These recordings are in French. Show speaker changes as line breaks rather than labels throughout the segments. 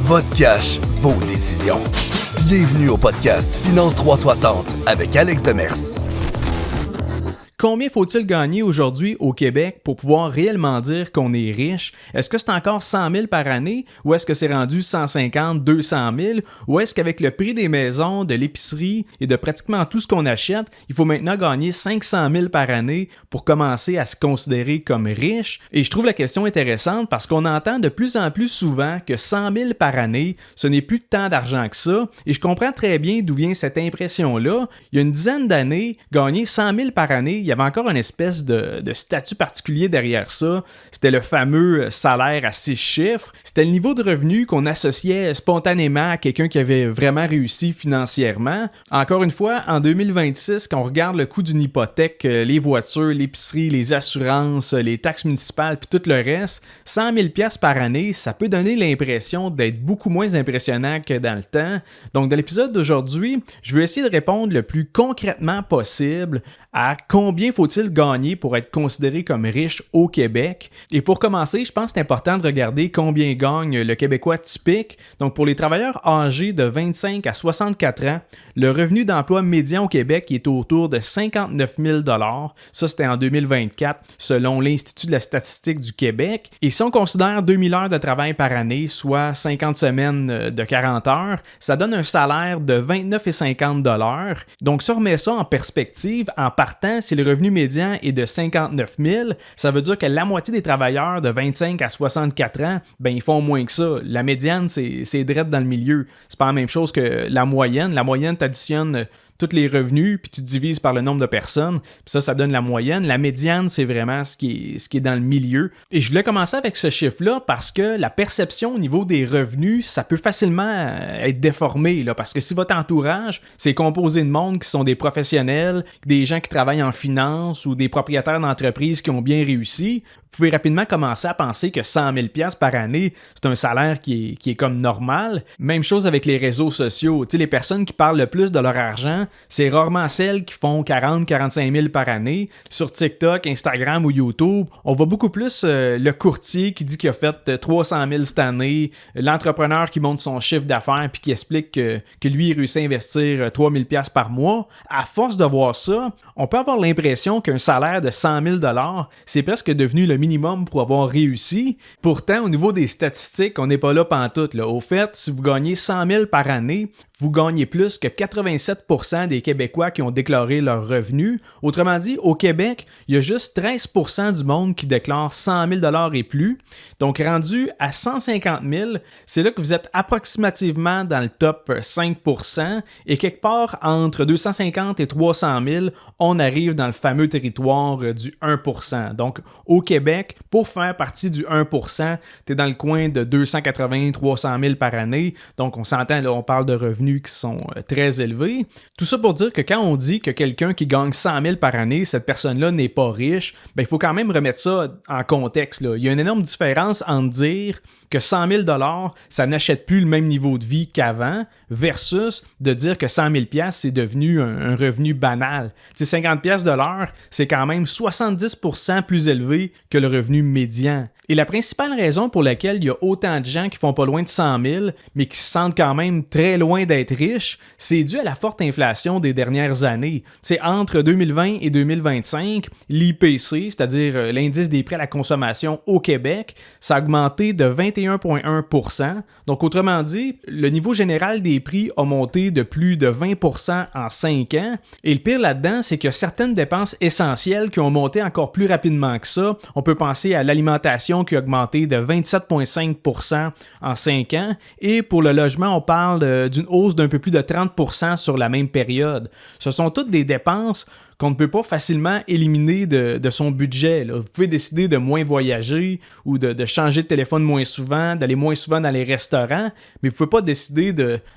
votre cash, vos décisions. Bienvenue au podcast Finance 360 avec Alex Demers.
Combien faut-il gagner aujourd'hui au Québec pour pouvoir réellement dire qu'on est riche? Est-ce que c'est encore 100 000 par année ou est-ce que c'est rendu 150, 200 000? Ou est-ce qu'avec le prix des maisons, de l'épicerie et de pratiquement tout ce qu'on achète, il faut maintenant gagner 500 000 par année pour commencer à se considérer comme riche? Et je trouve la question intéressante parce qu'on entend de plus en plus souvent que 100 000 par année, ce n'est plus tant d'argent que ça. Et je comprends très bien d'où vient cette impression-là. Il y a une dizaine d'années, gagner 100 000 par année, il y avait encore une espèce de statut particulier derrière ça. C'était le fameux salaire à 6 chiffres. C'était le niveau de revenu qu'on associait spontanément à quelqu'un qui avait vraiment réussi financièrement. Encore une fois, en 2026, quand on regarde le coût d'une hypothèque, les voitures, l'épicerie, les assurances, les taxes municipales puis tout le reste, 100 000 $ par année, ça peut donner l'impression d'être beaucoup moins impressionnant que dans le temps. Donc, dans l'épisode d'aujourd'hui, je vais essayer de répondre le plus concrètement possible à combien faut-il gagner pour être considéré comme riche au Québec. Et pour commencer, je pense que c'est important de regarder combien gagne le Québécois typique. Donc pour les travailleurs âgés de 25 à 64 ans, le revenu d'emploi médian au Québec est autour de 59 000 $. Ça, c'était en 2024, selon l'Institut de la statistique du Québec. Et si on considère 2000 heures de travail par année, soit 50 semaines de 40 heures, ça donne un salaire de 29,50 $. Donc si on remet ça en perspective, en partant, si le revenu médian est de 59 000, ça veut dire que la moitié des travailleurs de 25 à 64 ans, ben ils font moins que ça. La médiane, c'est direct dans le milieu. C'est pas la même chose que la moyenne. La moyenne, t'additionnes tous les revenus, puis tu divises par le nombre de personnes, puis ça donne la moyenne. La médiane, c'est vraiment ce qui est dans le milieu. Et je voulais commencer avec ce chiffre-là parce que la perception au niveau des revenus, ça peut facilement être déformé, là, parce que si votre entourage, c'est composé de monde qui sont des professionnels, des gens qui travaillent en finance ou des propriétaires d'entreprises qui ont bien réussi, vous pouvez rapidement commencer à penser que 100 000 $ par année, c'est un salaire qui est comme normal. Même chose avec les réseaux sociaux. Tu sais, les personnes qui parlent le plus de leur argent, c'est rarement celles qui font 40-45 000 par année. Sur TikTok, Instagram ou YouTube, on voit beaucoup plus le courtier qui dit qu'il a fait 300 000 cette année, l'entrepreneur qui monte son chiffre d'affaires puis qui explique que lui, il réussit à investir 3 000 $ par mois. À force de voir ça, on peut avoir l'impression qu'un salaire de 100 000 $, c'est presque devenu le minimum pour avoir réussi. Pourtant, au niveau des statistiques, on n'est pas là pantoute, là. Au fait, si vous gagnez 100 000 par année, vous gagnez plus que 87 % des Québécois qui ont déclaré leurs revenus. Autrement dit, au Québec, il y a juste 13 % du monde qui déclare 100 000 $ et plus. Donc, rendu à 150 000, c'est là que vous êtes approximativement dans le top 5 % et quelque part entre 250 et 300 000, on arrive dans le fameux territoire du 1 %. Donc, au Québec, pour faire partie du 1 %, tu es dans le coin de 280-300 000 par année. Donc, on s'entend, là, on parle de revenus qui sont très élevés. Tout ça pour dire que quand on dit que quelqu'un qui gagne 100 000 par année, cette personne-là n'est pas riche, ben, il faut quand même remettre ça en contexte, là. Il y a une énorme différence entre dire que 100 000 $, ça n'achète plus le même niveau de vie qu'avant, versus de dire que 100 000 $, c'est devenu un revenu banal. Tu sais, 50 $ de l'heure, c'est quand même 70 % plus élevé que le revenu médian. Et la principale raison pour laquelle il y a autant de gens qui font pas loin de 100 000, mais qui se sentent quand même très loin d'être riches, c'est dû à la forte inflation des dernières années. C'est entre 2020 et 2025, l'IPC, c'est-à-dire l'indice des prix à la consommation au Québec, ça a augmenté de 21,1 %. Donc, autrement dit, le niveau général des prix a monté de plus de 20 % en 5 ans. Et le pire là-dedans, c'est qu'il y a certaines dépenses essentielles qui ont monté encore plus rapidement que ça. On peut penser à l'alimentation qui a augmenté de 27,5 % en 5 ans. Et pour le logement, on parle d'une hausse d'un peu plus de 30 % sur la même période. Ce sont toutes des dépenses qu'on ne peut pas facilement éliminer de son budget, là. Vous pouvez décider de moins voyager ou de changer de téléphone moins souvent, d'aller moins souvent dans les restaurants, mais vous ne pouvez pas décider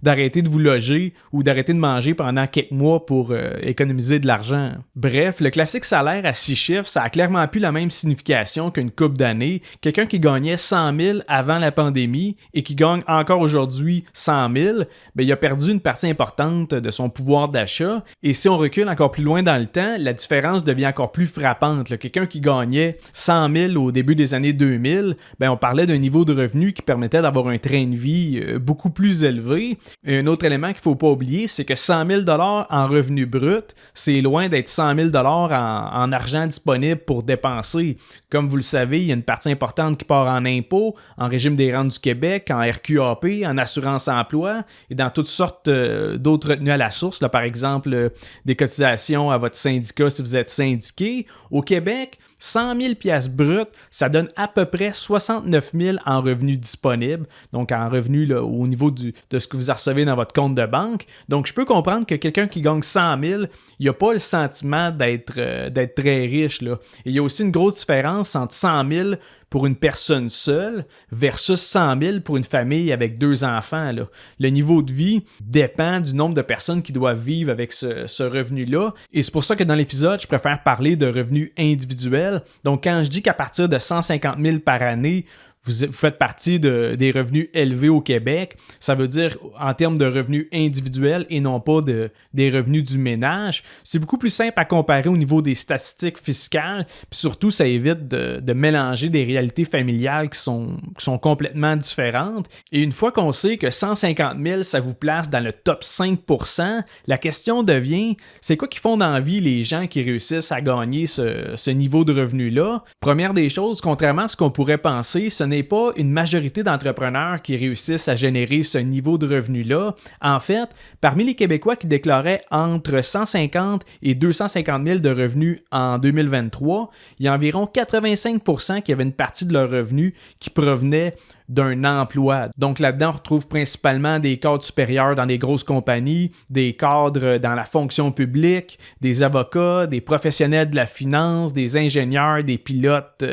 d'arrêter de vous loger ou d'arrêter de manger pendant quelques mois pour économiser de l'argent. Bref, le classique salaire à 6 chiffres, ça a clairement plus la même signification qu'une couple d'années. Quelqu'un qui gagnait 100 000 avant la pandémie et qui gagne encore aujourd'hui 100 000, ben, il a perdu une partie importante de son pouvoir d'achat. Et si on recule encore plus loin dans le le temps, la différence devient encore plus frappante. Là. Quelqu'un qui gagnait 100 000 au début des années 2000, on parlait d'un niveau de revenu qui permettait d'avoir un train de vie beaucoup plus élevé. Et un autre élément qu'il ne faut pas oublier, c'est que 100 000 $ en revenu brut, c'est loin d'être 100 000 $ en argent disponible pour dépenser. Comme vous le savez, il y a une partie importante qui part en impôts, en régime des rentes du Québec, en RQAP, en assurance emploi et dans toutes sortes d'autres retenues à la source. Là, par exemple, des cotisations à votre syndicat si vous êtes syndiqué. Au Québec, 100 000 piastres bruts, ça donne à peu près 69 000 en revenus disponibles, donc en revenus là, au niveau de ce que vous recevez dans votre compte de banque. Donc, je peux comprendre que quelqu'un qui gagne 100 000, il n'a pas le sentiment d'être très riche. Là. Et il y a aussi une grosse différence entre 100 000 pour une personne seule versus 100 000 pour une famille avec 2 enfants. Là. Le niveau de vie dépend du nombre de personnes qui doivent vivre avec ce revenu-là. Et c'est pour ça que dans l'épisode, je préfère parler de revenus individuels. Donc, quand je dis qu'à partir de 150 000 par année, vous faites partie des revenus élevés au Québec, ça veut dire en termes de revenus individuels et non pas des revenus du ménage. C'est beaucoup plus simple à comparer au niveau des statistiques fiscales, puis surtout, ça évite de mélanger des réalités familiales qui sont complètement différentes. Et une fois qu'on sait que 150 000, ça vous place dans le top 5%, la question devient, c'est quoi qui font dans la vie les gens qui réussissent à gagner ce niveau de revenu-là? Première des choses, contrairement à ce qu'on pourrait penser, ce n'est pas une majorité d'entrepreneurs qui réussissent à générer ce niveau de revenu-là. En fait, parmi les Québécois qui déclaraient entre 150 et 250 000 de revenus en 2023, il y a environ 85% qui avaient une partie de leurs revenus qui provenait d'un emploi. Donc là-dedans, on retrouve principalement des cadres supérieurs dans des grosses compagnies, des cadres dans la fonction publique, des avocats, des professionnels de la finance, des ingénieurs, des pilotes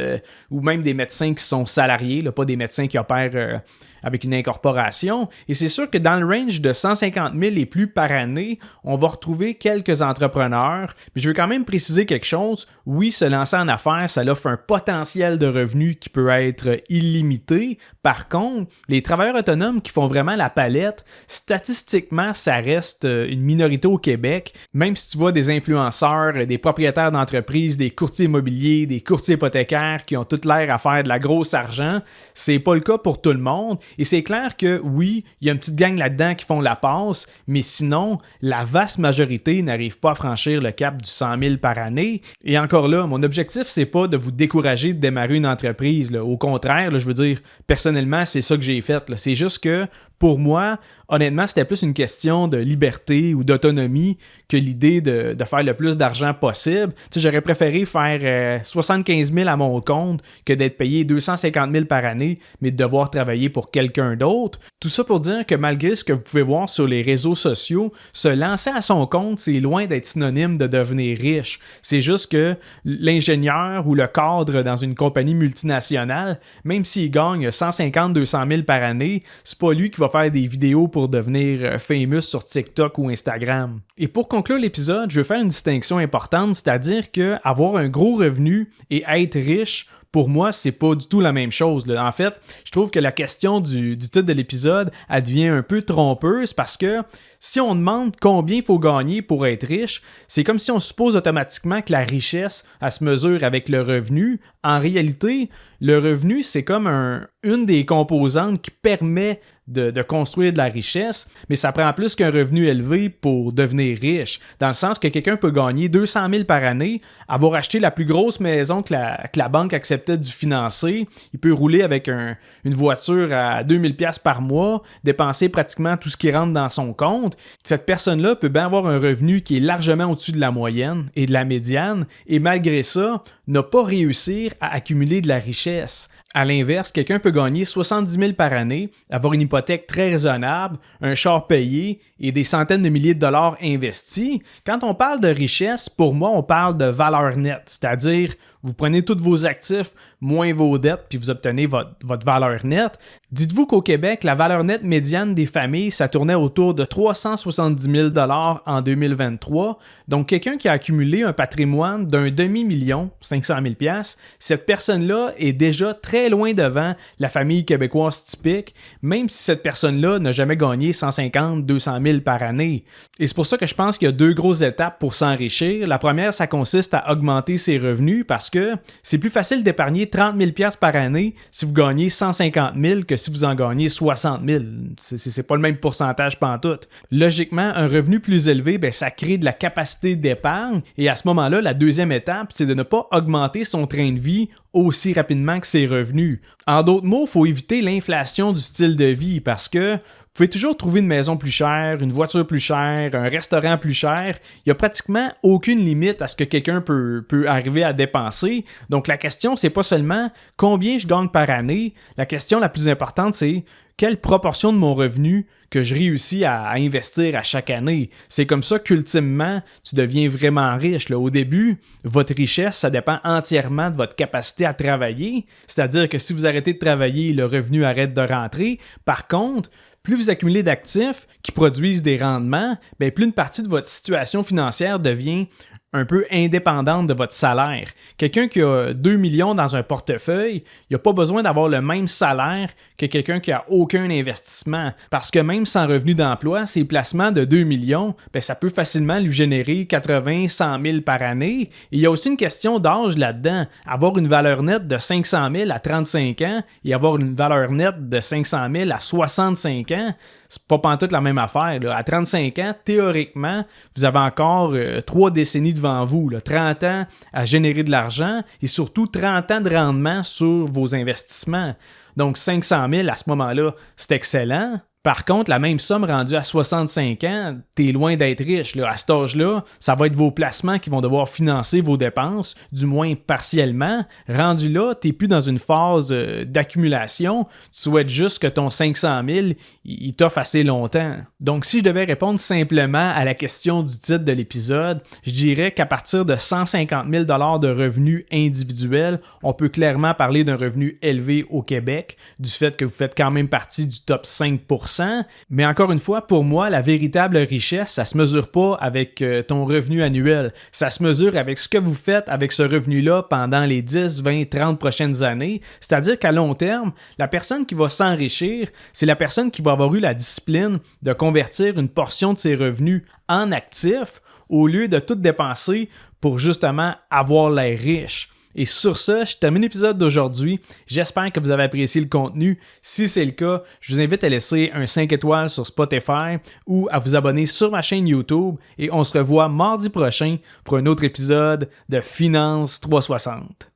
ou même des médecins qui sont salariés, là, pas des médecins qui opèrent avec une incorporation. Et c'est sûr que dans le range de 150 000 et plus par année, on va retrouver quelques entrepreneurs. Mais je veux quand même préciser quelque chose. Oui, se lancer en affaires, ça offre un potentiel de revenus qui peut être illimité. Par contre, les travailleurs autonomes qui font vraiment la palette, statistiquement, ça reste une minorité au Québec. Même si tu vois des influenceurs, des propriétaires d'entreprises, des courtiers immobiliers, des courtiers hypothécaires qui ont tout l'air à faire de la grosse argent, c'est pas le cas pour tout le monde. Et c'est clair que oui, il y a une petite gang là-dedans qui font la passe, mais sinon, la vaste majorité n'arrive pas à franchir le cap du 100 000 par année. Et encore là, mon objectif, c'est pas de vous décourager de démarrer une entreprise. Là. Au contraire, là, je veux dire, personnellement, c'est ça que j'ai fait. Là. C'est juste que, pour moi, honnêtement, c'était plus une question de liberté ou d'autonomie que l'idée de faire le plus d'argent possible. Tu sais, j'aurais préféré faire 75 000 à mon compte que d'être payé 250 000 par année, mais de devoir travailler pour quelqu'un d'autre. Tout ça pour dire que malgré ce que vous pouvez voir sur les réseaux sociaux, se lancer à son compte, c'est loin d'être synonyme de devenir riche. C'est juste que l'ingénieur ou le cadre dans une compagnie multinationale, même s'il gagne 150-200 000 par année, c'est pas lui qui va faire des vidéos pour devenir famous sur TikTok ou Instagram. Et pour conclure l'épisode, je veux faire une distinction importante, c'est-à-dire que avoir un gros revenu et être riche, pour moi, c'est pas du tout la même chose. Là. En fait, je trouve que la question du titre de l'épisode, elle devient un peu trompeuse parce que si on demande combien il faut gagner pour être riche, c'est comme si on suppose automatiquement que la richesse, elle se mesure avec le revenu. En réalité, le revenu, c'est comme une des composantes qui permet de construire de la richesse, mais ça prend plus qu'un revenu élevé pour devenir riche, dans le sens que quelqu'un peut gagner 200 000 par année, avoir acheté la plus grosse maison que la banque acceptait de financer, il peut rouler avec une voiture à 2000 $ par mois, dépenser pratiquement tout ce qui rentre dans son compte. Cette personne-là peut bien avoir un revenu qui est largement au-dessus de la moyenne et de la médiane, et malgré ça, n'a pas réussi à accumuler de la richesse. À l'inverse, quelqu'un peut gagner 70 000 par année, avoir une hypothèque très raisonnable, un char payé et des centaines de milliers de dollars investis. Quand on parle de richesse, pour moi, on parle de valeur nette, c'est-à-dire, vous prenez tous vos actifs moins vos dettes, puis vous obtenez votre valeur nette. Dites-vous qu'au Québec, la valeur nette médiane des familles, ça tournait autour de 370 000 $ en 2023. Donc, quelqu'un qui a accumulé un patrimoine d'un demi-million, 500 000 $, cette personne-là est déjà très loin devant la famille québécoise typique, même si cette personne-là n'a jamais gagné 150 200 000 par année. Et c'est pour ça que je pense qu'il y a deux grosses étapes pour s'enrichir. La première, ça consiste à augmenter ses revenus parce que c'est plus facile d'épargner 30 000 $ par année si vous gagnez 150 000 que si vous en gagnez 60 000. C'est pas le même pourcentage pantoute. Logiquement, un revenu plus élevé, ça crée de la capacité d'épargne et à ce moment-là, la deuxième étape, c'est de ne pas augmenter son train de vie aussi rapidement que ses revenus. En d'autres mots, il faut éviter l'inflation du style de vie parce que vous pouvez toujours trouver une maison plus chère, une voiture plus chère, un restaurant plus cher. Il n'y a pratiquement aucune limite à ce que quelqu'un peut arriver à dépenser. Donc la question, c'est pas seulement combien je gagne par année. La question la plus importante, c'est quelle proportion de mon revenu que je réussis à investir à chaque année. C'est comme ça qu'ultimement, tu deviens vraiment riche. Au début, votre richesse, ça dépend entièrement de votre capacité à travailler. C'est-à-dire que si vous arrêtez de travailler, le revenu arrête de rentrer. Par contre, plus vous accumulez d'actifs qui produisent des rendements, plus une partie de votre situation financière devient un peu indépendante de votre salaire. Quelqu'un qui a 2 millions dans un portefeuille, il n'a pas besoin d'avoir le même salaire que quelqu'un qui n'a aucun investissement. Parce que même sans revenu d'emploi, ses placements de 2 millions, ça peut facilement lui générer 80 100 000 par année. Et il y a aussi une question d'âge là-dedans. Avoir une valeur nette de 500 000 à 35 ans et avoir une valeur nette de 500 000 à 65 ans, c'est pas pantoute la même affaire. À 35 ans, théoriquement, vous avez encore 3 décennies devant vous. 30 ans à générer de l'argent et surtout 30 ans de rendement sur vos investissements. Donc 500 000 à ce moment-là, c'est excellent. Par contre, la même somme rendue à 65 ans, t'es loin d'être riche. À cet âge-là, ça va être vos placements qui vont devoir financer vos dépenses, du moins partiellement. Rendu là, t'es plus dans une phase d'accumulation. Tu souhaites juste que ton 500 000, il t'offre assez longtemps. Donc, si je devais répondre simplement à la question du titre de l'épisode, je dirais qu'à partir de 150 000 $ de revenus individuels, on peut clairement parler d'un revenu élevé au Québec, du fait que vous faites quand même partie du top 5%. Mais encore une fois, pour moi, la véritable richesse, ça se mesure pas avec ton revenu annuel. Ça se mesure avec ce que vous faites avec ce revenu-là pendant les 10, 20, 30 prochaines années. C'est-à-dire qu'à long terme, la personne qui va s'enrichir, c'est la personne qui va avoir eu la discipline de convertir une portion de ses revenus en actifs au lieu de tout dépenser pour justement avoir l'air riche. Et sur ça, je termine l'épisode d'aujourd'hui. J'espère que vous avez apprécié le contenu. Si c'est le cas, je vous invite à laisser un 5 étoiles sur Spotify ou à vous abonner sur ma chaîne YouTube. Et on se revoit mardi prochain pour un autre épisode de Finance 360.